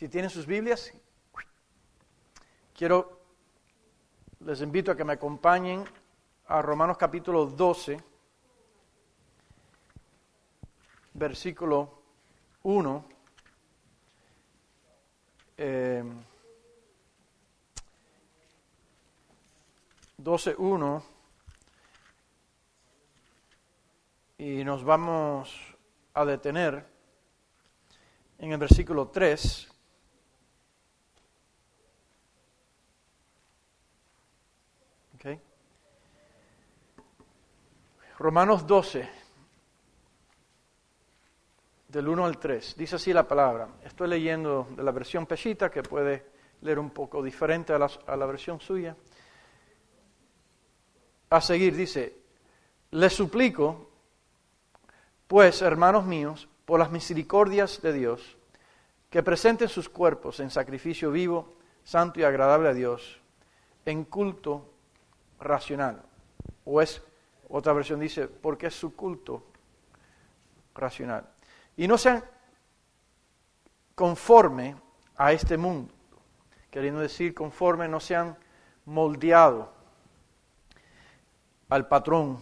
Si tienen sus Biblias, les invito a que me acompañen a Romanos capítulo 12, versículo 1. 12:1, y nos vamos a detener en el versículo 3. Okay. Romanos 12, del 1 al 3, dice así la palabra. Estoy leyendo de la versión Peshitta, que puede leer un poco diferente a la versión suya. A seguir dice: les suplico, pues, hermanos míos, por las misericordias de Dios, que presenten sus cuerpos en sacrificio vivo, santo y agradable a Dios, en culto racional. Otra versión dice, porque es su culto racional. Y no sean conforme a este mundo, queriendo decir conforme, no sean moldeados al patrón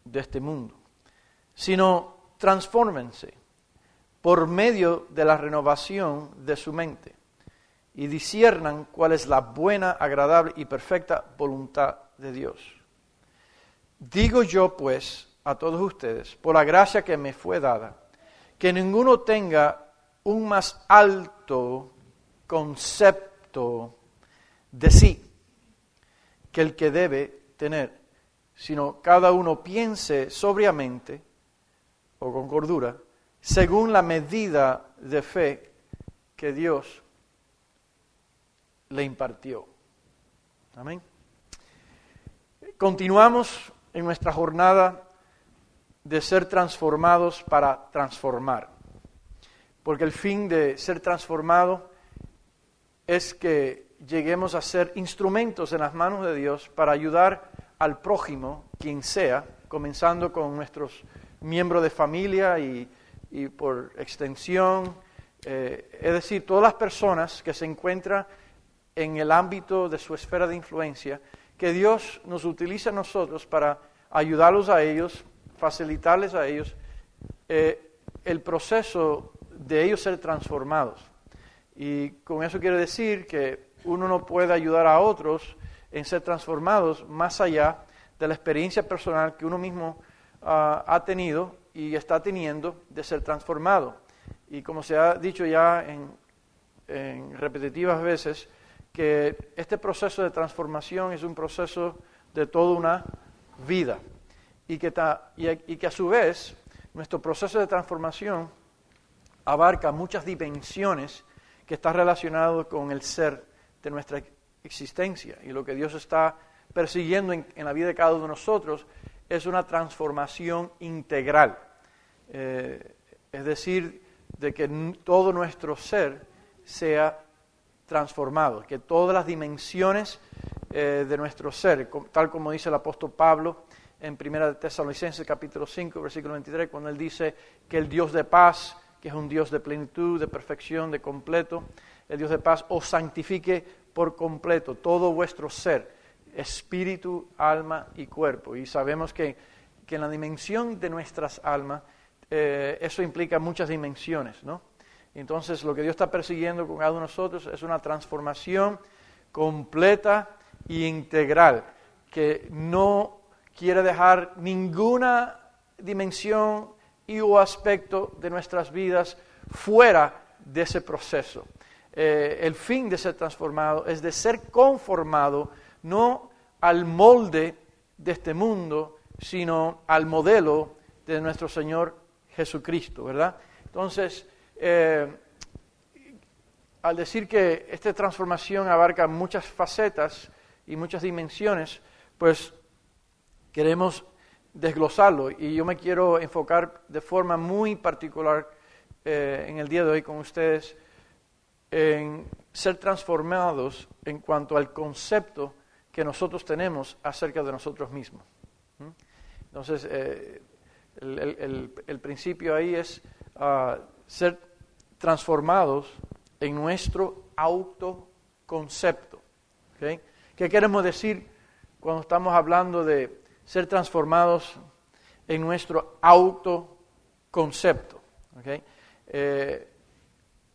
de este mundo, sino transfórmense por medio de la renovación de su mente y disciernan cuál es la buena, agradable y perfecta voluntad de Dios. Digo yo, pues, a todos ustedes, por la gracia que me fue dada, que ninguno tenga un más alto concepto de sí que el que debe tener, sino cada uno piense sobriamente o con cordura, según la medida de fe que Dios le impartió. Amén. Continuamos en nuestra jornada de ser transformados para transformar, porque el fin de ser transformado es que lleguemos a ser instrumentos en las manos de Dios para ayudar al prójimo, quien sea, comenzando con nuestros miembros de familia y por extensión, es decir, todas las personas que se encuentran en el ámbito de su esfera de influencia, que Dios nos utiliza a nosotros para ayudarlos a ellos, facilitarles a ellos el proceso de ellos ser transformados. Y con eso quiero decir que uno no puede ayudar a otros en ser transformados más allá de la experiencia personal que uno mismo ha tenido y está teniendo de ser transformado. Y como se ha dicho ya en repetitivas veces, que este proceso de transformación es un proceso de toda una vida y que a su vez nuestro proceso de transformación abarca muchas dimensiones que están relacionadas con el ser de nuestra existencia, y lo que Dios está persiguiendo en la vida de cada uno de nosotros es una transformación integral, es decir, de que todo nuestro ser sea transformado, que todas las dimensiones de nuestro ser, tal como dice el apóstol Pablo en 1 Tesalonicenses capítulo 5, versículo 23, cuando él dice que el Dios de paz, que es un Dios de plenitud, de perfección, de completo, el Dios de paz os santifique por completo todo vuestro ser, espíritu, alma y cuerpo. Y sabemos que en la dimensión de nuestras almas, eso implica muchas dimensiones, ¿no? Entonces, lo que Dios está persiguiendo con cada uno de nosotros es una transformación completa e integral, que no quiere dejar ninguna dimensión y o aspecto de nuestras vidas fuera de ese proceso. El fin de ser transformado es de ser conformado no al molde de este mundo, sino al modelo de nuestro Señor Jesucristo, ¿verdad? Entonces, al decir que esta transformación abarca muchas facetas y muchas dimensiones, pues queremos desglosarlo, y yo me quiero enfocar de forma muy particular en el día de hoy con ustedes en ser transformados en cuanto al concepto que nosotros tenemos acerca de nosotros mismos. Entonces, el principio ahí es ser transformados en nuestro autoconcepto. ¿Okay? ¿Qué queremos decir cuando estamos hablando de ser transformados en nuestro autoconcepto? ¿Okay?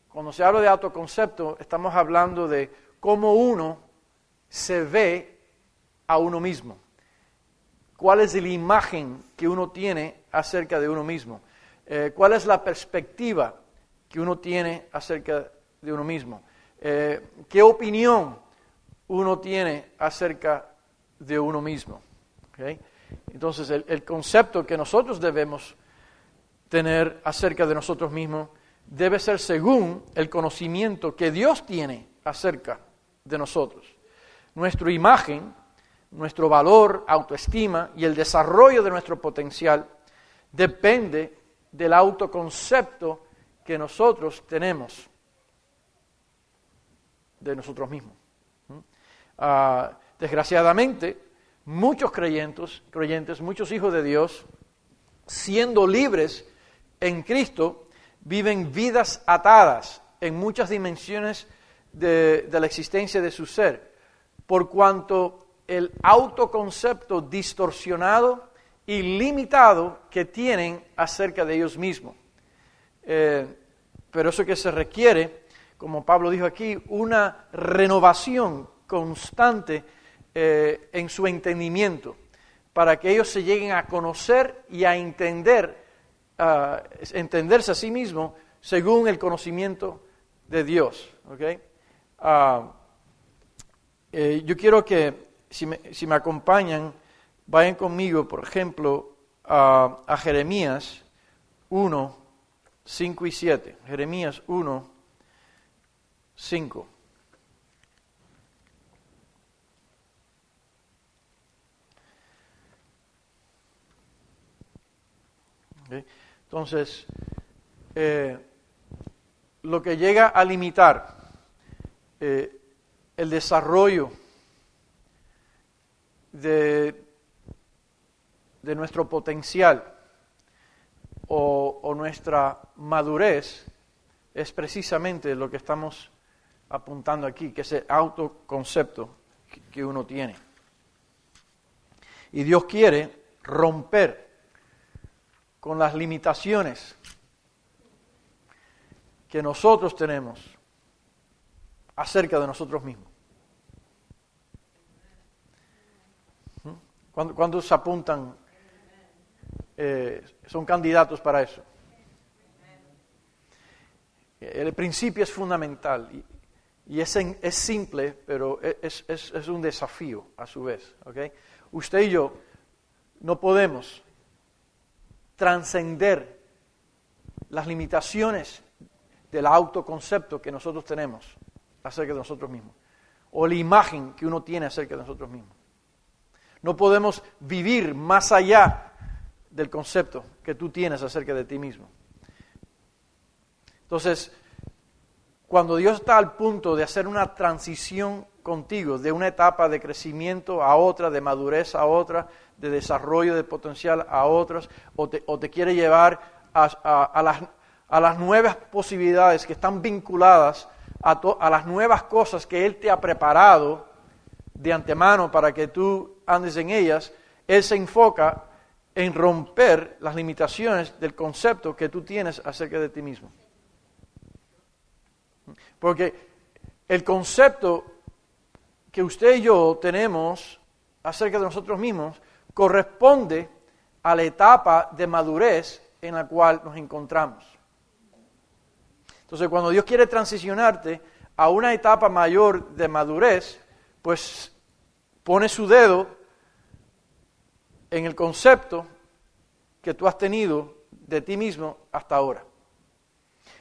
Cuando se habla de autoconcepto, estamos hablando de cómo uno se ve a uno mismo. ¿Cuál es la imagen que uno tiene acerca de uno mismo? ¿Cuál es la perspectiva que uno tiene acerca de uno mismo? ¿Qué opinión uno tiene acerca de uno mismo? ¿Okay? Entonces, el concepto que nosotros debemos tener acerca de nosotros mismos debe ser según el conocimiento que Dios tiene acerca de nosotros. Nuestra imagen, nuestro valor, autoestima y el desarrollo de nuestro potencial depende del autoconcepto que nosotros tenemos de nosotros mismos. Desgraciadamente, muchos creyentes, muchos hijos de Dios, siendo libres en Cristo, viven vidas atadas en muchas dimensiones de la existencia de su ser, por cuanto el autoconcepto distorsionado y limitado que tienen acerca de ellos mismos. Pero eso que se requiere, como Pablo dijo aquí, una renovación constante en su entendimiento, para que ellos se lleguen a conocer y a entenderse a sí mismos según el conocimiento de Dios. ¿Okay? Yo quiero que, si me acompañan, vayan conmigo, por ejemplo, a Jeremías 1, 5 y 7. Jeremías 1, 5. ¿Okay? Entonces, lo que llega a limitar el desarrollo de nuestro potencial o nuestra madurez es precisamente lo que estamos apuntando aquí, que es el autoconcepto que uno tiene. Y Dios quiere romper con las limitaciones que nosotros tenemos acerca de nosotros mismos. ¿Cuántos se apuntan? Son candidatos para eso. El principio es fundamental y es simple, pero es un desafío a su vez. ¿Okay? Usted y yo no podemos trascender las limitaciones del autoconcepto que nosotros tenemos acerca de nosotros mismos, o la imagen que uno tiene acerca de nosotros mismos. No podemos vivir más allá del concepto que tú tienes acerca de ti mismo. Entonces, cuando Dios está al punto de hacer una transición contigo, de una etapa de crecimiento a otra, de madurez a otra, de desarrollo de potencial a otras, o te quiere llevar a las nuevas posibilidades que están vinculadas a las nuevas cosas que Él te ha preparado de antemano para que tú andes en ellas, Él se enfoca en romper las limitaciones del concepto que tú tienes acerca de ti mismo. Porque el concepto que usted y yo tenemos acerca de nosotros mismos corresponde a la etapa de madurez en la cual nos encontramos. Entonces, cuando Dios quiere transicionarte a una etapa mayor de madurez, pues pone su dedo en el concepto que tú has tenido de ti mismo hasta ahora.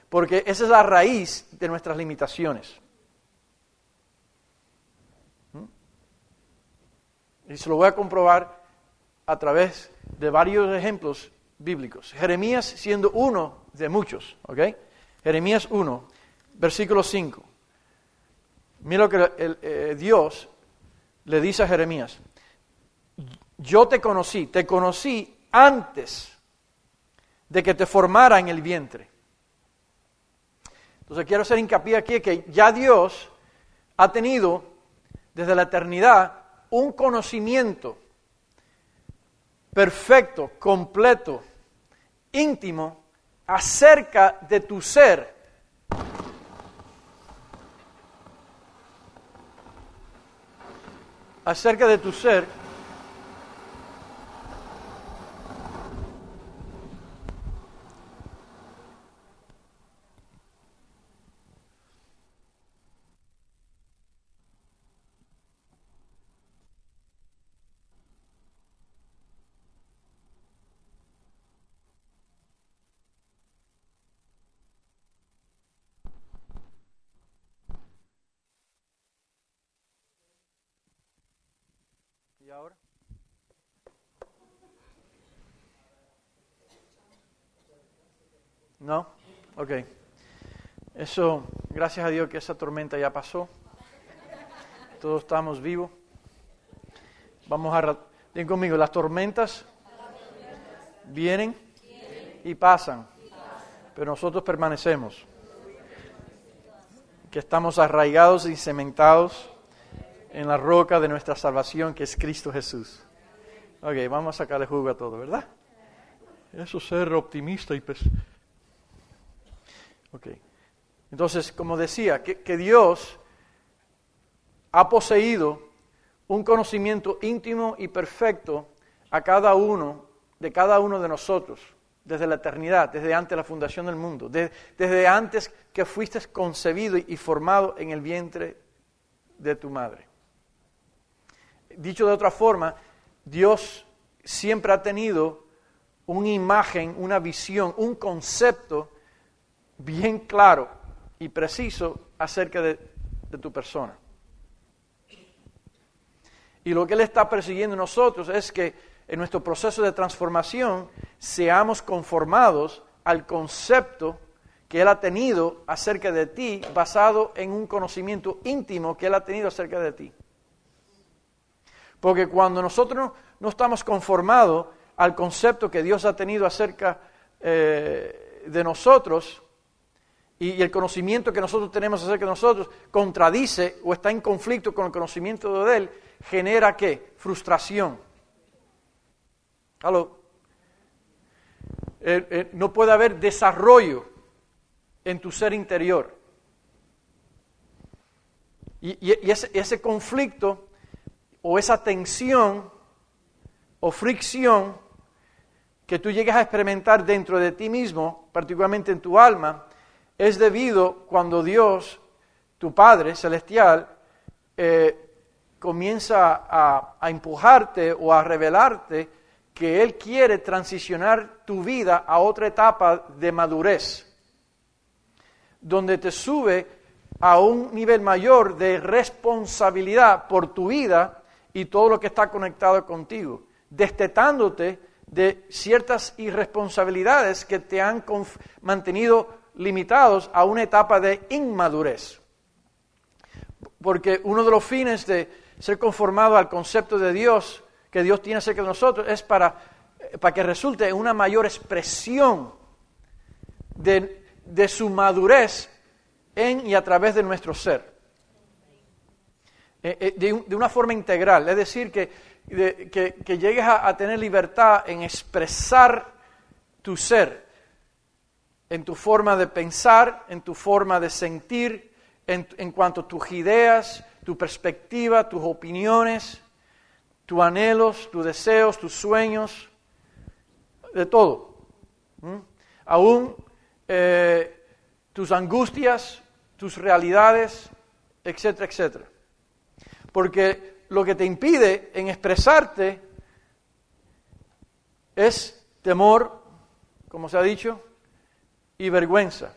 Porque esa es la raíz de nuestras limitaciones. Y se lo voy a comprobar a través de varios ejemplos bíblicos. Jeremías siendo uno de muchos, ¿ok? Jeremías 1, versículo 5. Mira lo que Dios le dice a Jeremías. Yo te conocí antes de que te formara en el vientre. Entonces quiero hacer hincapié aquí que ya Dios ha tenido desde la eternidad un conocimiento perfecto, completo, íntimo acerca de tu ser. Acerca de tu ser. ¿Y ahora? ¿No? Ok. Eso, gracias a Dios que esa tormenta ya pasó. Todos estamos vivos. Vamos a... Ven conmigo, las tormentas vienen y pasan, pero nosotros permanecemos. Que estamos arraigados y cementados en la roca de nuestra salvación, que es Cristo Jesús. Ok, vamos a sacarle jugo a todo, ¿verdad? Eso es ser optimista y... Ok. Entonces, como decía, que Dios ha poseído un conocimiento íntimo y perfecto a cada uno de nosotros, desde la eternidad, desde antes de la fundación del mundo, desde antes que fuiste concebido y formado en el vientre de tu madre. Dicho de otra forma, Dios siempre ha tenido una imagen, una visión, un concepto bien claro y preciso acerca de tu persona. Y lo que Él está persiguiendo en nosotros es que en nuestro proceso de transformación seamos conformados al concepto que Él ha tenido acerca de ti, basado en un conocimiento íntimo que Él ha tenido acerca de ti. Porque cuando nosotros no estamos conformados al concepto que Dios ha tenido acerca de nosotros, y el conocimiento que nosotros tenemos acerca de nosotros contradice o está en conflicto con el conocimiento de Él, genera ¿qué? Frustración. ¿Aló? No puede haber desarrollo en tu ser interior. Y ese conflicto o esa tensión o fricción que tú llegas a experimentar dentro de ti mismo, particularmente en tu alma, es debido cuando Dios, tu Padre Celestial, comienza a empujarte o a revelarte que Él quiere transicionar tu vida a otra etapa de madurez, donde te sube a un nivel mayor de responsabilidad por tu vida y todo lo que está conectado contigo, destetándote de ciertas irresponsabilidades que te han mantenido limitados a una etapa de inmadurez. Porque uno de los fines de ser conformado al concepto de Dios, que Dios tiene acerca de nosotros, es para que resulte en una mayor expresión de su madurez en y a través de nuestro ser. De una forma integral, es decir, que llegues a tener libertad en expresar tu ser, en tu forma de pensar, en tu forma de sentir, en cuanto a tus ideas, tu perspectiva, tus opiniones, tus anhelos, tus deseos, tus sueños, de todo. Aún tus angustias, tus realidades, etcétera, etcétera. Porque lo que te impide en expresarte es temor, como se ha dicho, y vergüenza.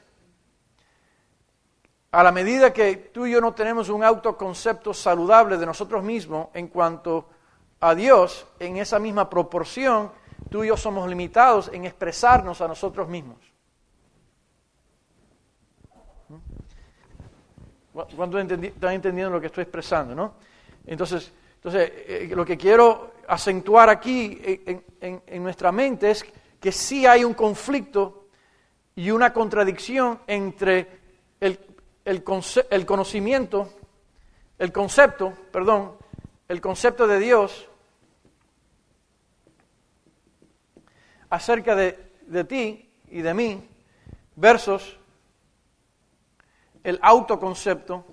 A la medida que tú y yo no tenemos un autoconcepto saludable de nosotros mismos en cuanto a Dios, en esa misma proporción, tú y yo somos limitados en expresarnos a nosotros mismos. ¿Cuántos están entendiendo lo que estoy expresando, no? Entonces, lo que quiero acentuar aquí en nuestra mente es que sí hay un conflicto y una contradicción entre el concepto de Dios acerca de ti y de mí versus el autoconcepto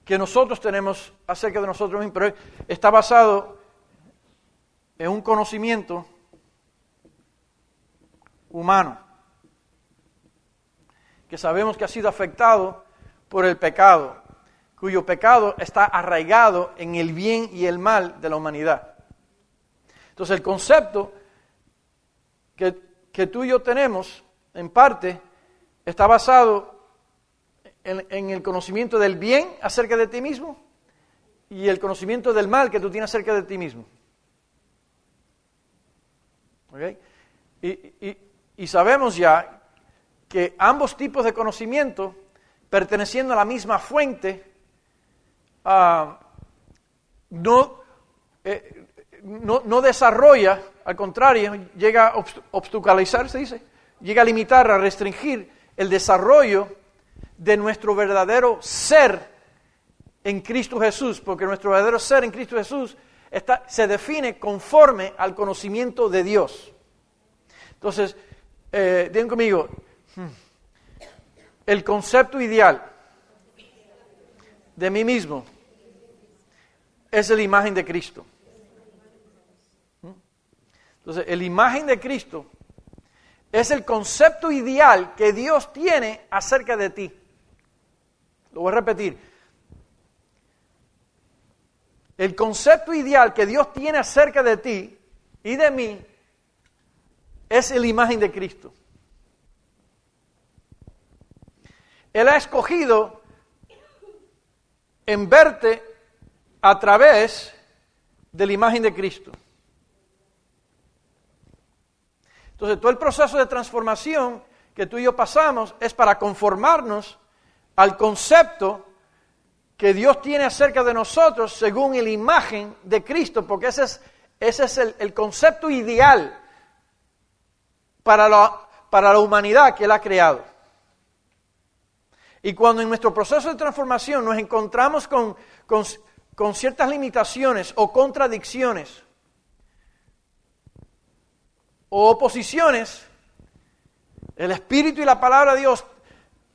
que nosotros tenemos acerca de nosotros mismos, pero está basado en un conocimiento humano, que sabemos que ha sido afectado por el pecado, cuyo pecado está arraigado en el bien y el mal de la humanidad. Entonces el concepto que tú y yo tenemos, en parte, está basado en el conocimiento del bien acerca de ti mismo y el conocimiento del mal que tú tienes acerca de ti mismo. ¿Okay? Y sabemos ya que ambos tipos de conocimiento, perteneciendo a la misma fuente, no desarrolla, al contrario, llega a obstaculizar, se dice, llega a limitar, a restringir el desarrollo de nuestro verdadero ser en Cristo Jesús, porque nuestro verdadero ser en Cristo Jesús se define conforme al conocimiento de Dios. Entonces, digan conmigo, el concepto ideal de mí mismo es la imagen de Cristo. Entonces, la imagen de Cristo es el concepto ideal que Dios tiene acerca de ti. Lo voy a repetir. El concepto ideal que Dios tiene acerca de ti y de mí es la imagen de Cristo. Él ha escogido en verte a través de la imagen de Cristo. Entonces, todo el proceso de transformación que tú y yo pasamos es para conformarnos al concepto que Dios tiene acerca de nosotros según la imagen de Cristo, porque ese es el concepto ideal para la humanidad que Él ha creado. Y cuando en nuestro proceso de transformación nos encontramos con ciertas limitaciones o contradicciones o oposiciones, el Espíritu y la palabra de Dios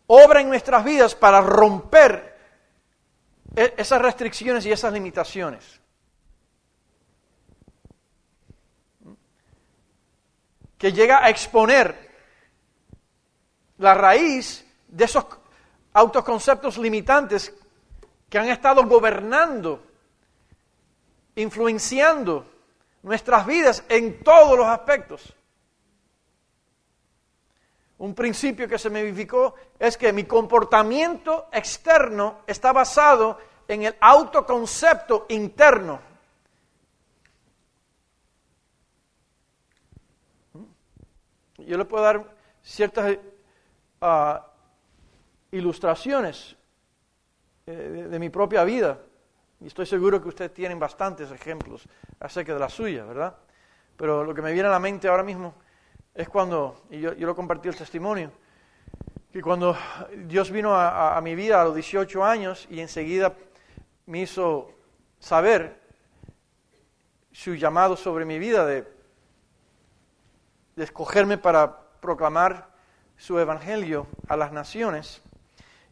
obran en nuestras vidas para romper esas restricciones y esas limitaciones. Que llega a exponer la raíz de esos autoconceptos limitantes que han estado gobernando, influenciando nuestras vidas en todos los aspectos. Un principio que se me vivificó es que mi comportamiento externo está basado en el autoconcepto interno. Yo le puedo dar ciertas ilustraciones de mi propia vida. Y estoy seguro que ustedes tienen bastantes ejemplos acerca de la suya, ¿verdad? Pero lo que me viene a la mente ahora mismo es cuando, y yo lo compartí el testimonio, que cuando Dios vino a mi vida a los 18 años y enseguida me hizo saber su llamado sobre mi vida de escogerme para proclamar su evangelio a las naciones.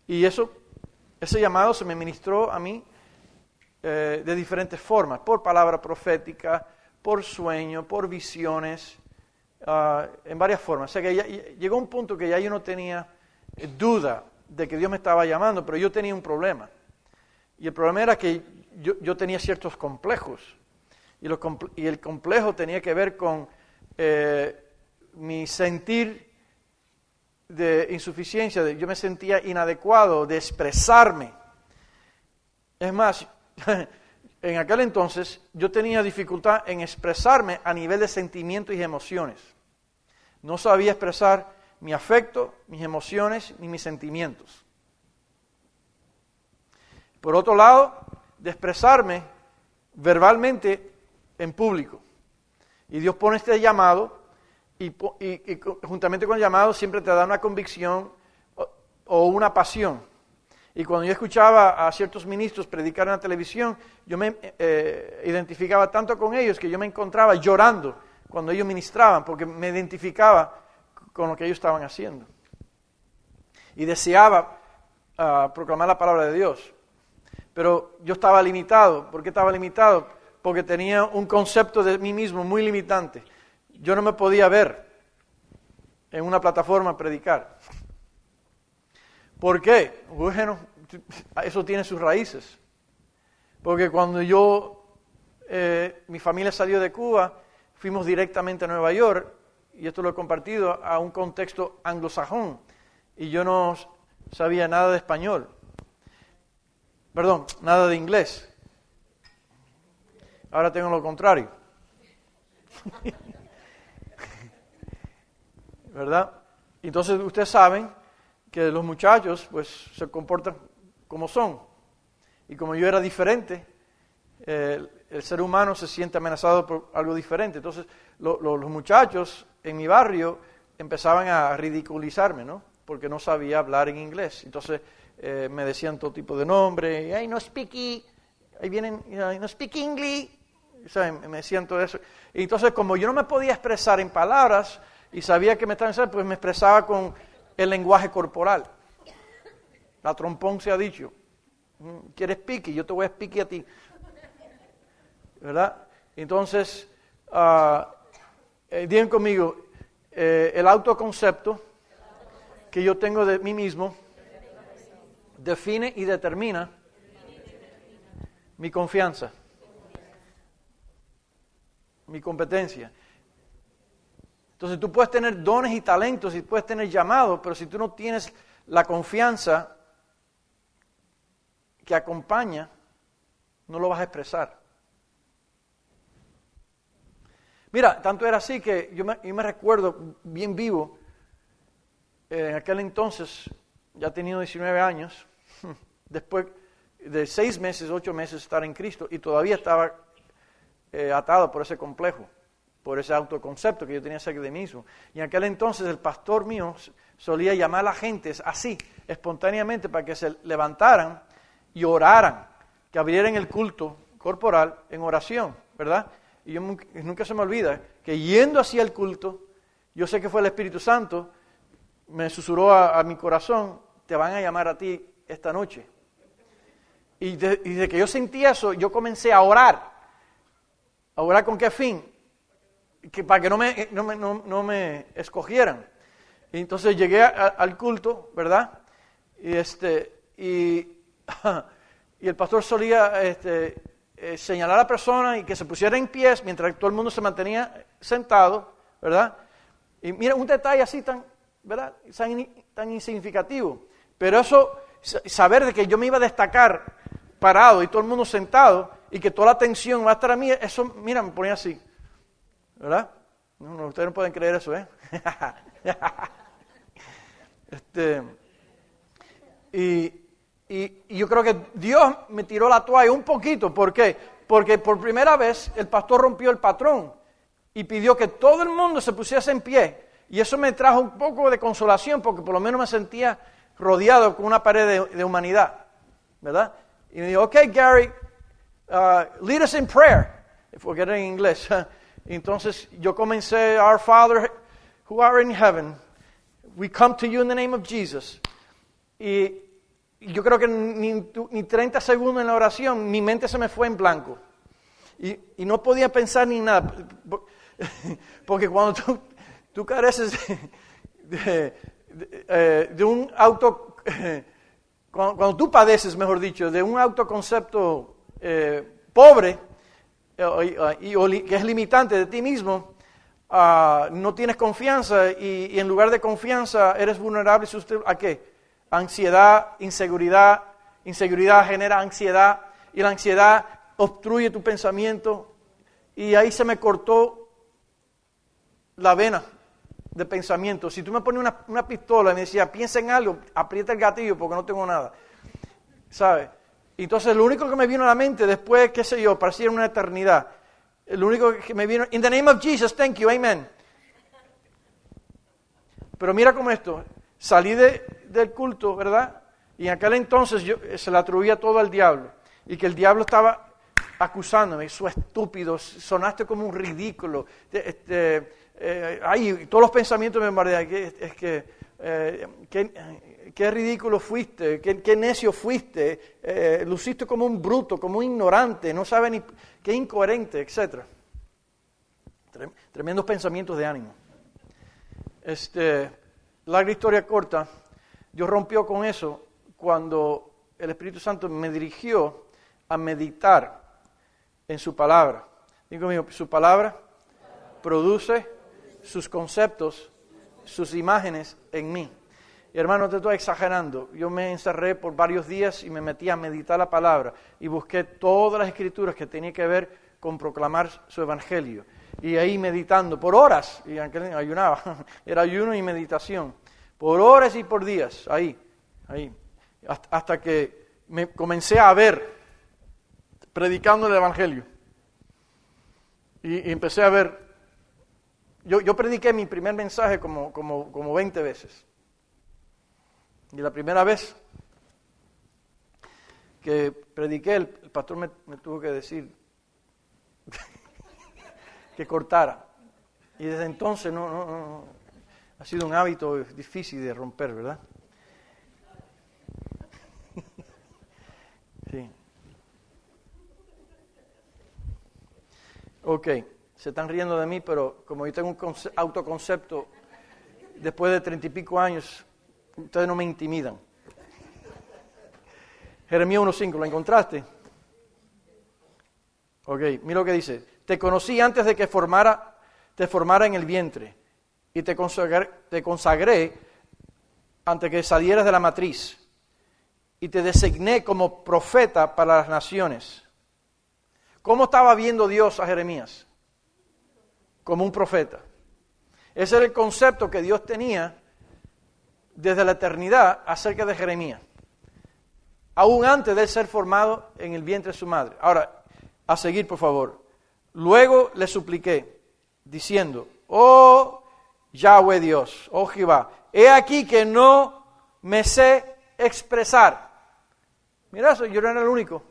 Y ese llamado se me ministró a mí de diferentes formas, por palabra profética, por sueño, por visiones, en varias formas. O sea que llegó un punto que ya yo no tenía duda de que Dios me estaba llamando, pero yo tenía un problema. Y el problema era que yo tenía ciertos complejos. Y el complejo tenía que ver con mi sentir de insuficiencia, yo me sentía inadecuado de expresarme. Es más, en aquel entonces yo tenía dificultad en expresarme a nivel de sentimientos y emociones. No sabía expresar mi afecto, mis emociones ni mis sentimientos. Por otro lado, de expresarme verbalmente en público. Y Dios pone este llamado y juntamente con el llamado siempre te da una convicción o una pasión. Y cuando yo escuchaba a ciertos ministros predicar en la televisión, yo me identificaba tanto con ellos que yo me encontraba llorando cuando ellos ministraban, porque me identificaba con lo que ellos estaban haciendo. Y deseaba proclamar la palabra de Dios. Pero yo estaba limitado. ¿Por qué estaba limitado? Porque tenía un concepto de mí mismo muy limitante. Yo no me podía ver en una plataforma a predicar. ¿Por qué? Bueno, eso tiene sus raíces. Porque cuando mi familia salió de Cuba, fuimos directamente a Nueva York, y esto lo he compartido, a un contexto anglosajón, y yo no sabía nada de español. Perdón, nada de inglés. Ahora tengo lo contrario. ¿Verdad? Entonces ustedes saben que los muchachos pues se comportan como son. Y como yo era diferente, el ser humano se siente amenazado por algo diferente. Entonces los muchachos en mi barrio empezaban a ridiculizarme, ¿no? Porque no sabía hablar en inglés. Entonces me decían todo tipo de nombres. Ay, no speak, ahí vienen, no speak English. ¿Saben? Me decían todo eso. Y entonces como yo no me podía expresar en palabras y sabía que me estaban diciendo, pues me expresaba con el lenguaje corporal. La trompón se ha dicho. ¿Quieres piqui? Yo te voy a piqui a ti. ¿Verdad? Entonces, digan conmigo, el autoconcepto que yo tengo de mí mismo define y determina mi confianza, mi competencia. Entonces tú puedes tener dones y talentos y puedes tener llamados, pero si tú no tienes la confianza que acompaña, no lo vas a expresar. Mira, tanto era así que yo me recuerdo bien vivo, en aquel entonces, ya tenía 19 años, después de 6 meses, 8 meses de estar en Cristo, y todavía estaba atado por ese complejo, por ese autoconcepto que yo tenía acerca de mí mismo. Y en aquel entonces el pastor mío solía llamar a la gente así, espontáneamente, para que se levantaran y oraran, que abrieran el culto corporal en oración, ¿verdad? Y yo nunca se me olvida que yendo hacia el culto, yo sé que fue el Espíritu Santo, me susurró a mi corazón, te van a llamar a ti esta noche. Y desde que yo sentí eso, yo comencé a orar. ¿A orar con qué fin? Que para que no me escogieran. Y entonces llegué al culto, ¿verdad? Y el pastor solía señalar a la persona y que se pusiera en pies mientras todo el mundo se mantenía sentado, ¿verdad? Y mira, un detalle así ¿verdad? Tan insignificativo. Pero eso, saber de que yo me iba a destacar parado y todo el mundo sentado y que toda la atención va a estar a mí, eso, mira, me ponía así, ¿verdad? No, ustedes no pueden creer eso, ¿eh? Y yo creo que Dios me tiró la toalla un poquito. ¿Por qué? Porque por primera vez el pastor rompió el patrón y pidió que todo el mundo se pusiese en pie. Y eso me trajo un poco de consolación porque por lo menos me sentía rodeado con una pared de humanidad, ¿verdad? Y me dijo, ok, Gary, lead us in prayer. Porque era en inglés. Entonces yo comencé, Our Father who art in heaven, we come to you in the name of Jesus. Y yo creo que ni 30 segundos en la oración, mi mente se me fue en blanco. Y no podía pensar ni nada. Porque cuando tú careces de un auto... Cuando tú padeces, mejor dicho, de un autoconcepto pobre que es limitante de ti mismo, no tienes confianza y en lugar de confianza eres vulnerable ¿a qué? Ansiedad, inseguridad genera ansiedad y la ansiedad obstruye tu pensamiento y ahí se me cortó la vena de pensamiento. Si tú me pones una pistola y me decías, piensa en algo, aprieta el gatillo porque no tengo nada, ¿sabes? Entonces lo único que me vino a la mente después, qué sé yo, parecía una eternidad, lo único que me vino, in the name of Jesus, thank you, amen. Pero mira cómo esto, salí del culto, ¿verdad? Y en aquel entonces yo se le atribuía todo al diablo. Y que el diablo estaba acusándome, eso estúpido, sonaste como un ridículo. Todos los pensamientos me bombardean. Qué ridículo fuiste, qué necio fuiste, luciste como un bruto, como un ignorante, no sabes ni qué incoherente, etc. Tremendos pensamientos de ánimo. Larga historia corta, Dios rompió con eso cuando el Espíritu Santo me dirigió a meditar en su palabra. Digo conmigo, su palabra produce sus conceptos, sus imágenes en mí. Y hermano, te estoy exagerando. Yo me encerré por varios días y me metí a meditar la palabra y busqué todas las escrituras que tenían que ver con proclamar su evangelio. Y ahí meditando por horas, y ayunaba, era ayuno y meditación, por horas y por días, ahí, hasta que me comencé a ver, predicando el evangelio. Y empecé a ver, yo prediqué mi primer mensaje como 20 veces. Y la primera vez que prediqué, el pastor me tuvo que decir que cortara. Y desde entonces no ha sido un hábito difícil de romper, ¿verdad? Sí. Ok, se están riendo de mí, pero como yo tengo un autoconcepto, después de 30 y pico años, ustedes no me intimidan. Jeremías 1:5, ¿lo encontraste? Ok, mira lo que dice. Te conocí antes de que te formara en el vientre y te consagré antes que salieras de la matriz y te designé como profeta para las naciones. ¿Cómo estaba viendo Dios a Jeremías? Como un profeta. Ese era el concepto que Dios tenía desde la eternidad acerca de Jeremías, aún antes de él ser formado en el vientre de su madre. Ahora, a seguir, por favor. Luego le supliqué, diciendo, oh Yahweh Dios, oh Jehová, he aquí que no me sé expresar. Mira eso, yo no era el único.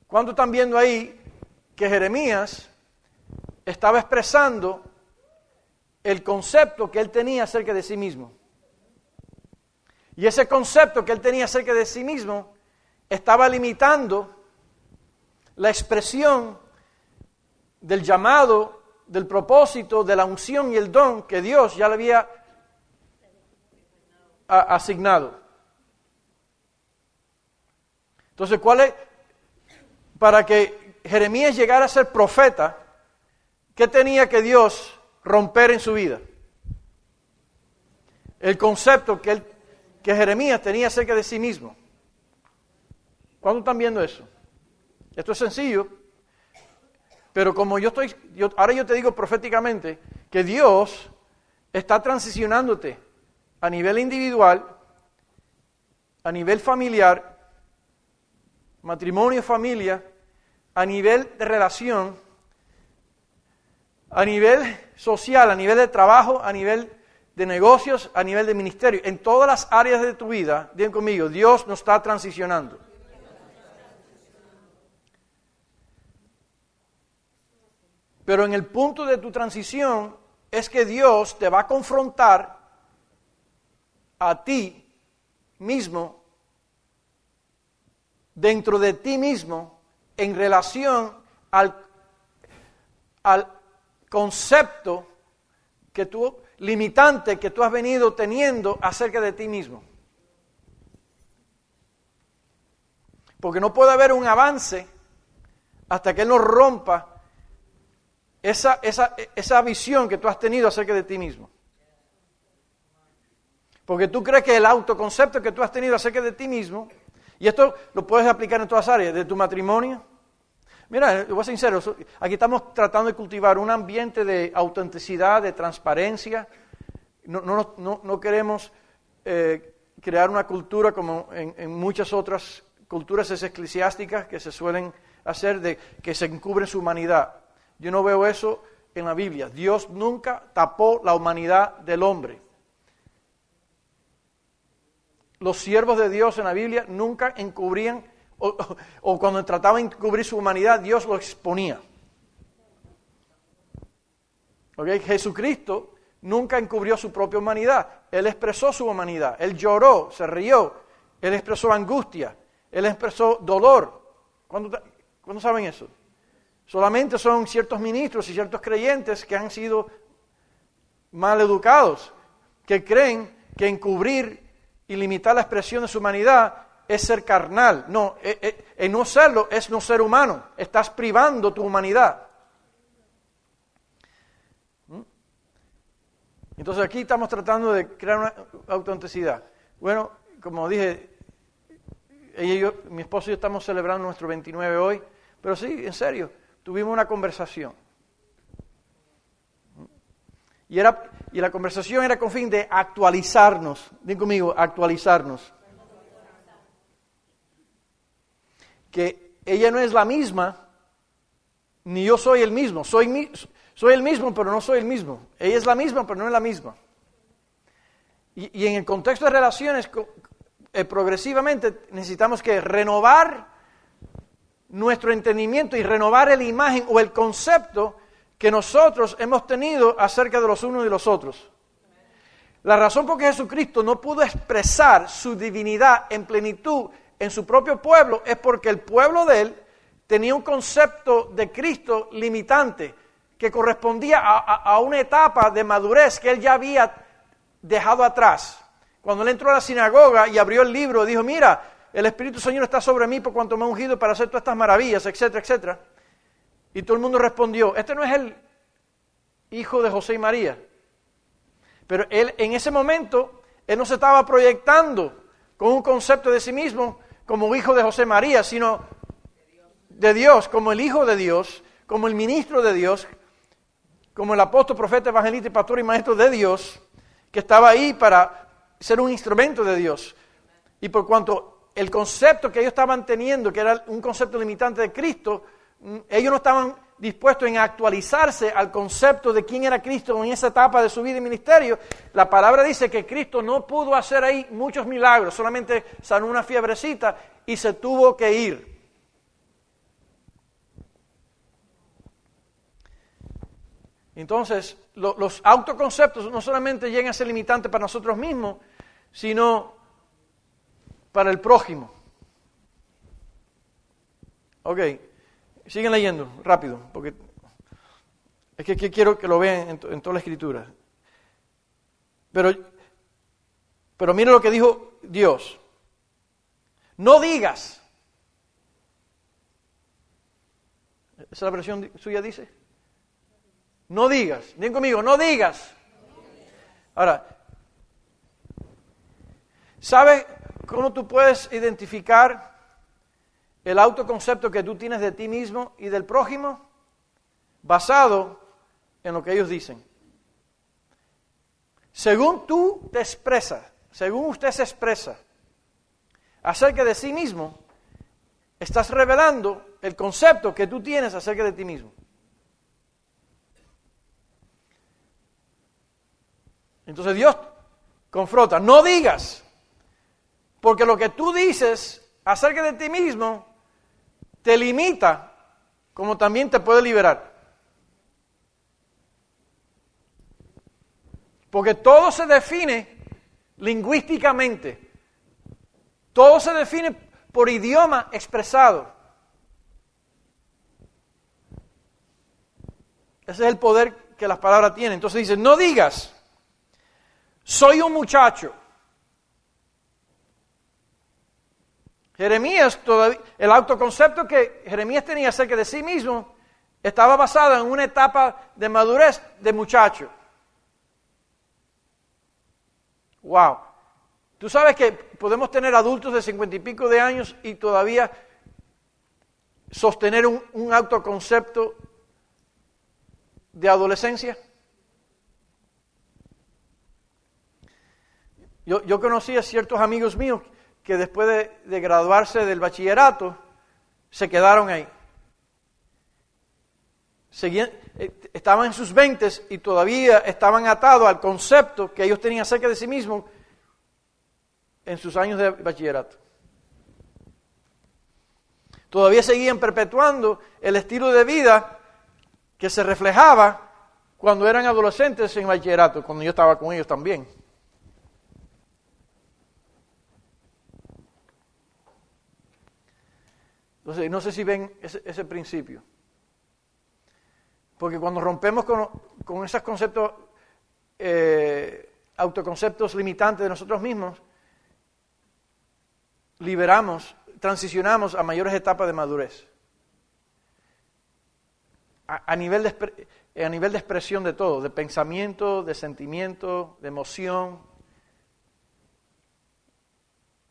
¿Cuántos están viendo ahí que Jeremías estaba expresando el concepto que él tenía acerca de sí mismo? Y ese concepto que él tenía acerca de sí mismo estaba limitando la expresión del llamado, del propósito, de la unción y el don que Dios ya le había asignado. Entonces, para que Jeremías llegara a ser profeta, ¿qué tenía que Dios romper en su vida? El concepto que Jeremías tenía acerca de sí mismo. ¿Cuándo están viendo eso? Esto es sencillo, pero como ahora yo te digo proféticamente que Dios está transicionándote a nivel individual, a nivel familiar, matrimonio, familia, a nivel de relación, a nivel social, a nivel de trabajo, a nivel de negocios, a nivel de ministerio. En todas las áreas de tu vida, digan conmigo, Dios nos está transicionando. Pero en el punto de tu transición es que Dios te va a confrontar a ti mismo, dentro de ti mismo, en relación al concepto limitante que tú has venido teniendo acerca de ti mismo. Porque no puede haber un avance hasta que Él no rompa esa visión que tú has tenido acerca de ti mismo. Porque tú crees que el autoconcepto que tú has tenido acerca de ti mismo, y esto lo puedes aplicar en todas las áreas, de tu matrimonio. Mira, voy a ser sincero, aquí estamos tratando de cultivar un ambiente de autenticidad, de transparencia. No queremos crear una cultura como en muchas otras culturas eclesiásticas que se suelen hacer, de que se encubre su humanidad. Yo no veo eso en la Biblia. Dios nunca tapó la humanidad del hombre. Los siervos de Dios en la Biblia nunca encubrían, o cuando trataban de encubrir su humanidad, Dios lo exponía. ¿Okay? Jesucristo nunca encubrió su propia humanidad. Él expresó su humanidad. Él lloró, se rió. Él expresó angustia. Él expresó dolor. ¿Cuándo saben eso? Solamente son ciertos ministros y ciertos creyentes que han sido mal educados, que creen que encubrir y limitar la expresión de su humanidad es ser carnal. No, el no serlo es no ser humano. Estás privando tu humanidad. Entonces aquí estamos tratando de crear una autenticidad. Bueno, como dije, ella y yo, mi esposo y yo estamos celebrando nuestro 29 hoy, pero sí, en serio, tuvimos una conversación. Y la conversación era con fin de actualizarnos. Digan conmigo, actualizarnos. Que ella no es la misma, ni yo soy el mismo. Soy el mismo, pero no soy el mismo. Ella es la misma, pero no es la misma. Y en el contexto de relaciones, progresivamente necesitamos que renovar nuestro entendimiento y renovar la imagen o el concepto que nosotros hemos tenido acerca de los unos y los otros. La razón por que Jesucristo no pudo expresar su divinidad en plenitud en su propio pueblo es porque el pueblo de él tenía un concepto de Cristo limitante que correspondía a una etapa de madurez que él ya había dejado atrás. Cuando él entró a la sinagoga y abrió el libro, dijo, mira, el Espíritu Señor está sobre mí por cuanto me ha ungido para hacer todas estas maravillas, etcétera, etcétera. Y todo el mundo respondió, este no es el hijo de José y María. Pero él en ese momento, él no se estaba proyectando con un concepto de sí mismo como hijo de José y María, sino de Dios, como el hijo de Dios, como el ministro de Dios, como el apóstol, profeta, evangelista, pastor y maestro de Dios, que estaba ahí para ser un instrumento de Dios. Y por cuanto el concepto que ellos estaban teniendo, que era un concepto limitante de Cristo, ellos no estaban dispuestos en actualizarse al concepto de quién era Cristo en esa etapa de su vida y ministerio. La palabra dice que Cristo no pudo hacer ahí muchos milagros, solamente sanó una fiebrecita y se tuvo que ir. Entonces, los autoconceptos no solamente llegan a ser limitantes para nosotros mismos, sino para el prójimo. Ok, siguen leyendo, rápido, porque es que quiero que lo vean en toda la Escritura. Pero mire lo que dijo Dios. No digas. ¿Esa es la versión suya dice? No digas. Digan conmigo, no digas. Ahora, ¿sabes cómo tú puedes identificar el autoconcepto que tú tienes de ti mismo y del prójimo? Basado en lo que ellos dicen. Según tú te expresas, según usted se expresa acerca de sí mismo, estás revelando el concepto que tú tienes acerca de ti mismo. Entonces Dios confronta, no digas, porque lo que tú dices acerca de ti mismo te limita, como también te puede liberar. Porque todo se define lingüísticamente, todo se define por idioma expresado. Ese es el poder que las palabras tienen. Entonces dice, no digas, soy un muchacho. Jeremías, el autoconcepto que Jeremías tenía acerca de sí mismo estaba basado en una etapa de madurez de muchacho. Wow. Tú sabes que podemos tener adultos de 50 y pico de años y todavía sostener un autoconcepto de adolescencia. Yo conocí a ciertos amigos míos que después de graduarse del bachillerato se quedaron ahí. estaban en sus 20 y todavía estaban atados al concepto que ellos tenían acerca de sí mismos en sus años de bachillerato. Todavía seguían perpetuando el estilo de vida que se reflejaba cuando eran adolescentes en bachillerato, cuando yo estaba con ellos también. Entonces, no sé si ven ese principio. Porque cuando rompemos con esos conceptos, autoconceptos limitantes de nosotros mismos, transicionamos a mayores etapas de madurez. A nivel de expresión de todo, de pensamiento, de sentimiento, de emoción,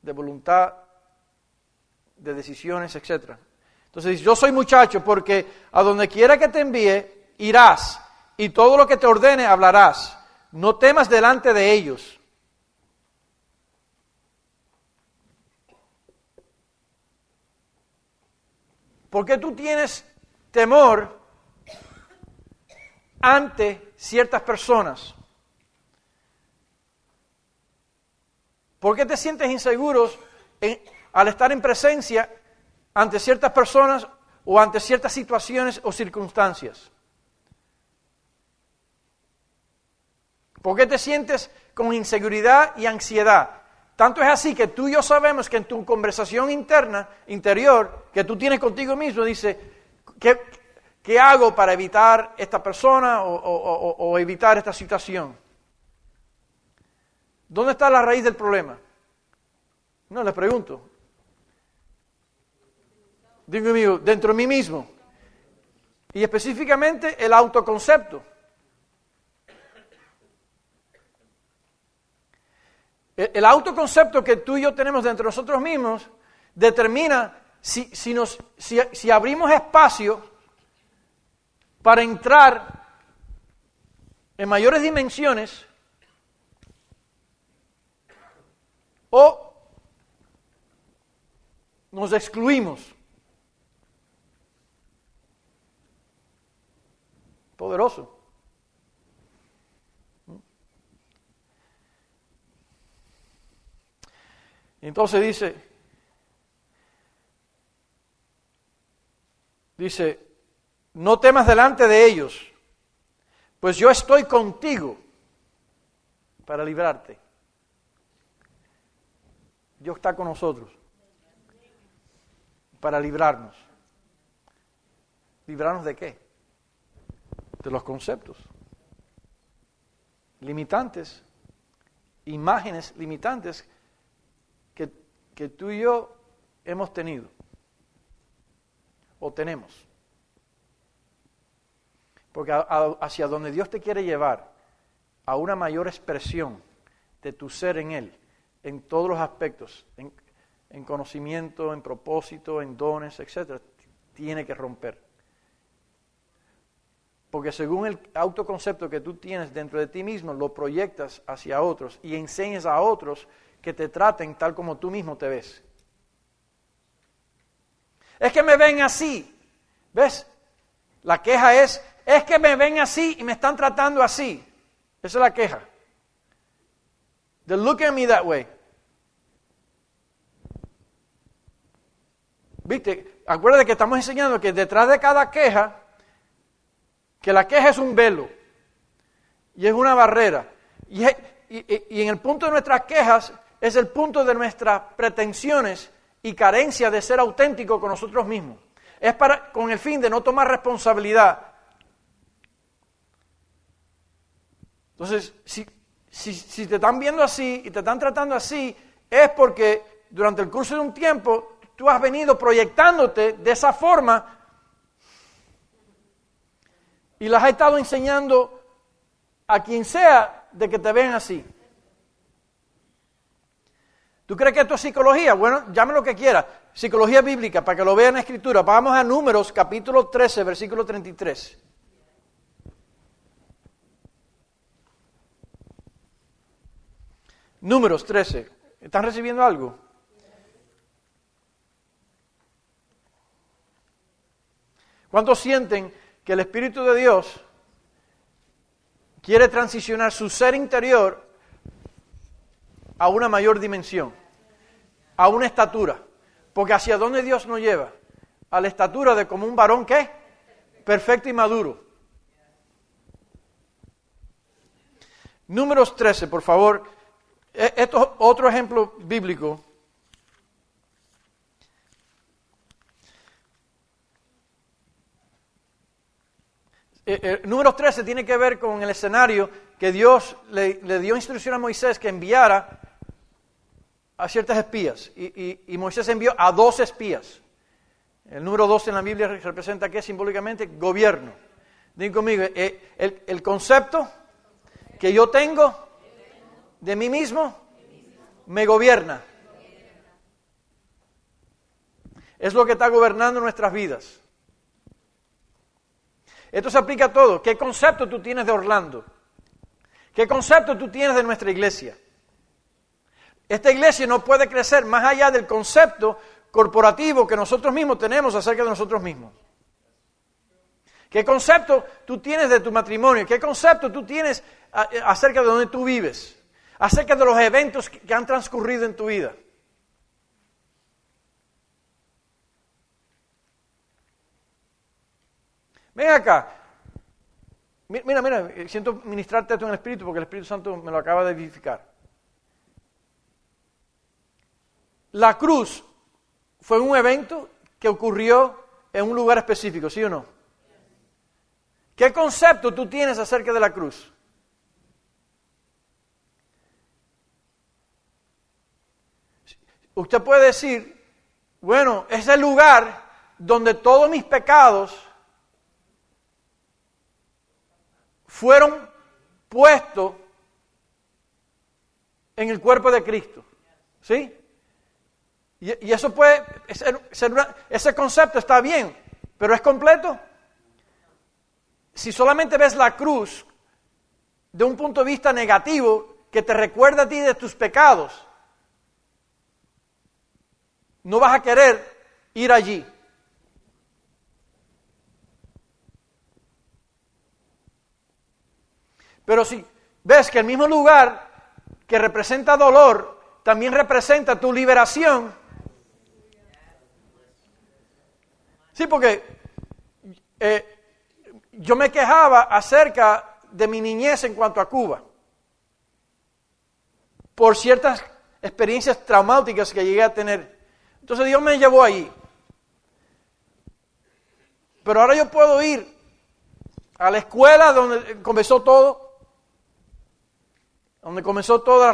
de voluntad, de decisiones, etc. Entonces, yo soy muchacho porque a donde quiera que te envíe, irás, y todo lo que te ordene hablarás. No temas delante de ellos. ¿Por qué tú tienes temor ante ciertas personas? ¿Por qué te sientes inseguros al estar en presencia ante ciertas personas o ante ciertas situaciones o circunstancias? ¿Por qué te sientes con inseguridad y ansiedad? Tanto es así que tú y yo sabemos que en tu conversación interior, que tú tienes contigo mismo, dice, ¿qué hago para evitar esta persona o evitar esta situación? ¿Dónde está la raíz del problema? No, les pregunto. Digo amigo, dentro de mí mismo. Y específicamente el autoconcepto. El autoconcepto que tú y yo tenemos dentro de nosotros mismos determina si abrimos espacio para entrar en mayores dimensiones o nos excluimos. Poderoso. Entonces dice, no temas delante de ellos, pues yo estoy contigo para librarte. Dios está con nosotros para librarnos. ¿Librarnos de qué? De los conceptos limitantes, imágenes limitantes que tú y yo hemos tenido o tenemos. Porque hacia donde Dios te quiere llevar, a una mayor expresión de tu ser en Él, en todos los aspectos, en conocimiento, en propósito, en dones, etc., tiene que romper. Porque según el autoconcepto que tú tienes dentro de ti mismo, lo proyectas hacia otros y enseñas a otros que te traten tal como tú mismo te ves. Es que me ven así. ¿Ves? La queja es que me ven así y me están tratando así. Esa es la queja. They're looking at me that way. ¿Viste? Acuérdate que estamos enseñando que detrás de cada queja, que la queja es un velo y es una barrera. Y en el punto de nuestras quejas es el punto de nuestras pretensiones y carencia de ser auténtico con nosotros mismos. Es con el fin de no tomar responsabilidad. Entonces, si te están viendo así y te están tratando así, es porque durante el curso de un tiempo tú has venido proyectándote de esa forma y las has estado enseñando a quien sea de que te ven así. ¿Tú crees que esto es psicología? Bueno, llame lo que quiera. Psicología bíblica, para que lo vean en la Escritura. Vamos a Números, capítulo 13, versículo 33. Números 13. ¿Están recibiendo algo? ¿Cuántos sienten que el Espíritu de Dios quiere transicionar su ser interior a una mayor dimensión, a una estatura. Porque ¿hacia dónde Dios nos lleva? A la estatura de como un varón, ¿qué? Perfecto y maduro. Números 13, por favor. Esto es otro ejemplo bíblico. Números 13 tiene que ver con el escenario que Dios le dio instrucción a Moisés que enviara a ciertas espías. Y Moisés envió a 2 espías. El número 2 en la Biblia representa ¿qué? Simbólicamente gobierno. Digan conmigo, el concepto que yo tengo de mí mismo me gobierna. Es lo que está gobernando nuestras vidas. Esto se aplica a todo. ¿Qué concepto tú tienes de Orlando? ¿Qué concepto tú tienes de nuestra iglesia? Esta iglesia no puede crecer más allá del concepto corporativo que nosotros mismos tenemos acerca de nosotros mismos. ¿Qué concepto tú tienes de tu matrimonio? ¿Qué concepto tú tienes acerca de donde tú vives? Acerca de los eventos que han transcurrido en tu vida. Ven acá. Mira, siento ministrarte esto en el Espíritu porque el Espíritu Santo me lo acaba de edificar. La cruz fue un evento que ocurrió en un lugar específico, ¿sí o no? ¿Qué concepto tú tienes acerca de la cruz? Usted puede decir, bueno, es el lugar donde todos mis pecados fueron puestos en el cuerpo de Cristo. ¿Sí? Y eso puede ser ese concepto está bien, pero ¿es completo? Si solamente ves la cruz de un punto de vista negativo que te recuerda a ti de tus pecados, no vas a querer ir allí. Pero si ves que el mismo lugar que representa dolor también representa tu liberación. Sí, porque yo me quejaba acerca de mi niñez en cuanto a Cuba, por ciertas experiencias traumáticas que llegué a tener. Entonces Dios me llevó allí. Pero ahora yo puedo ir a la escuela donde comenzó todo,